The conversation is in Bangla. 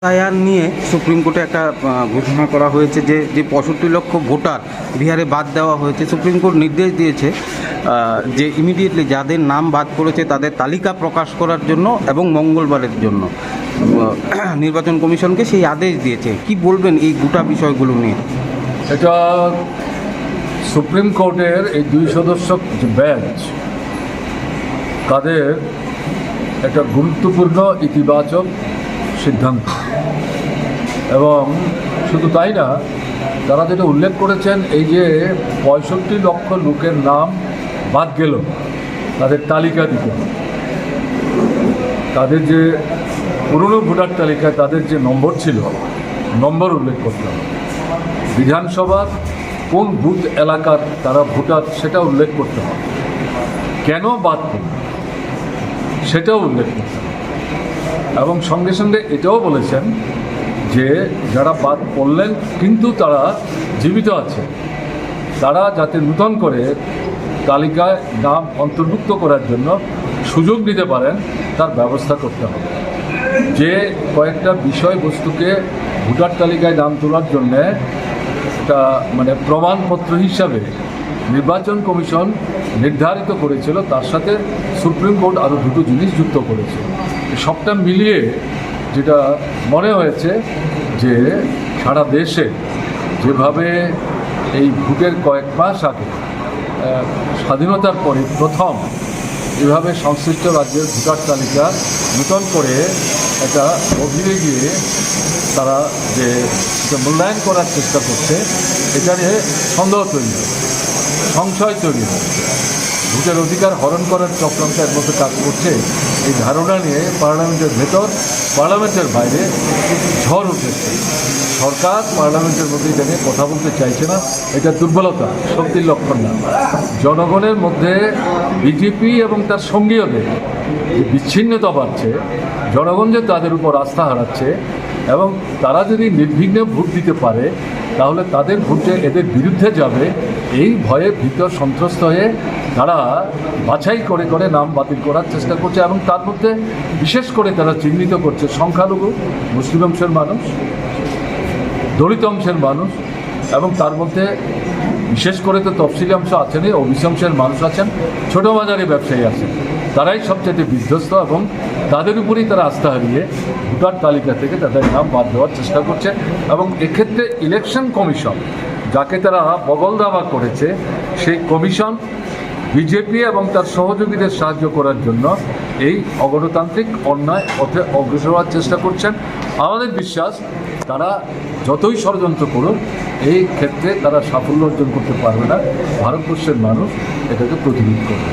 এসআইআর নিয়ে সুপ্রিম কোর্টে একটা ঘোষণা করা হয়েছে যে 65 লক্ষ ভোটার বিহারে বাদ দেওয়া হয়েছে। সুপ্রিম কোর্ট নির্দেশ দিয়েছে যে ইমিডিয়েটলি যাদের নাম বাদ পড়েছে তাদের তালিকা প্রকাশ করার জন্য এবং মঙ্গলবারের জন্য নির্বাচন কমিশনকে সেই আদেশ দিয়েছে। কি বলবেন এই গোটা বিষয়গুলো নিয়ে? এটা সুপ্রিম কোর্টের এই 2 সদস্য যে বেঞ্চ, তাদের একটা গুরুত্বপূর্ণ ইতিবাচক সিদ্ধান্ত। এবং শুধু তাই না, তারা যেটা উল্লেখ করেছেন, এই যে 65 লক্ষ লোকের নাম বাদ গেল, তাদের তালিকা দিতে হবে। তাদের যে পুরনো ভোটার তালিকায় তাদের যে নম্বর ছিল, নম্বর উল্লেখ করতে হবে। বিধানসভার কোন বুথ এলাকার তারা ভোটার সেটা উল্লেখ করতে হবে। কেন বাদ পড়ল সেটাও উল্লেখ করতে হবে। এবং সঙ্গে সঙ্গে এটাও বলেছেন যে যারা বাদ পড়লেন কিন্তু তারা জীবিত আছে, তারা যাতে নূতন করে তালিকায় নাম অন্তর্ভুক্ত করার জন্য সুযোগ নিতে পারেন তার ব্যবস্থা করতে হবে। যে কয়েকটা বিষয়বস্তুকে ভোটার তালিকায় নাম তোলার জন্যে একটা প্রমাণপত্র হিসাবে নির্বাচন কমিশন নির্ধারিত করেছিল, তার সাথে সুপ্রিম কোর্ট আরও 2টো জিনিস যুক্ত করেছে। সবটা মিলিয়ে যেটা মনে হয়েছে যে সারা দেশে যেভাবে এই ভোটের কয়েক মাস আগে স্বাধীনতার পরে প্রথম এভাবে সংশ্লিষ্ট রাজ্যের ভোটার তালিকা নূতন করে একটা অভিযোগে গিয়ে তারা যে মূল্যায়ন করার চেষ্টা করছে, এখানে সন্দেহ তৈরি হয়, সংশয় তৈরি হয়, ভোটের অধিকার হরণ করার চক্রান্তের মধ্যে কাজ করছে। এই ধারণা নিয়ে পার্লামেন্টের ভেতর, পার্লামেন্টের বাইরে ঝড় উঠেছে। সরকার পার্লামেন্টের মধ্যে এটা নিয়ে কথা বলতে চাইছে না। এটা দুর্বলতা, শক্তির লক্ষণ না। জনগণের মধ্যে বিজেপি এবং তার সঙ্গীয়দের যে বিচ্ছিন্নতা বাড়ছে, জনগণ যে তাদের উপর আস্থা হারাচ্ছে, এবং তারা যদি নির্বিঘ্নে ভোট দিতে পারে তাহলে তাদের ভোট যে এদের বিরুদ্ধে যাবে, এই ভয়ে ভীত সন্ত্রস্ত হয়ে তারা বাছাই করে করে নাম বাতিল করার চেষ্টা করছে। এবং তার মধ্যে বিশেষ করে তারা চিহ্নিত করছে সংখ্যালঘু মুসলিম অংশের মানুষ, দলিত অংশের মানুষ, এবং তার মধ্যে বিশেষ করে তো তফসিলি অংশ আছেনই, ওবিসি অংশের মানুষ আছেন, ছোটো বাজারে ব্যবসায়ী আছেন। তারাই সবচেয়ে বিধ্বস্ত এবং তাদের উপরেই তারা আস্থা হারিয়ে ভোটার তালিকা থেকে তাদের নাম বাদ দেওয়ার চেষ্টা করছে। এবং এক্ষেত্রে ইলেকশন কমিশন, যাকে তারা বগল দাবা করেছে, সেই কমিশন বিজেপি এবং তার সহযোগীদের সাহায্য করার জন্য এই অগণতান্ত্রিক অন্যায় পথে অগ্রসর হওয়ার চেষ্টা করছেন। আমাদের বিশ্বাস তারা যতই ষড়যন্ত্র করুন, এই ক্ষেত্রে তারা সাফল্য অর্জন করতে পারবে না। ভারতবর্ষের মানুষ এটাকে প্রতিরোধ করবে।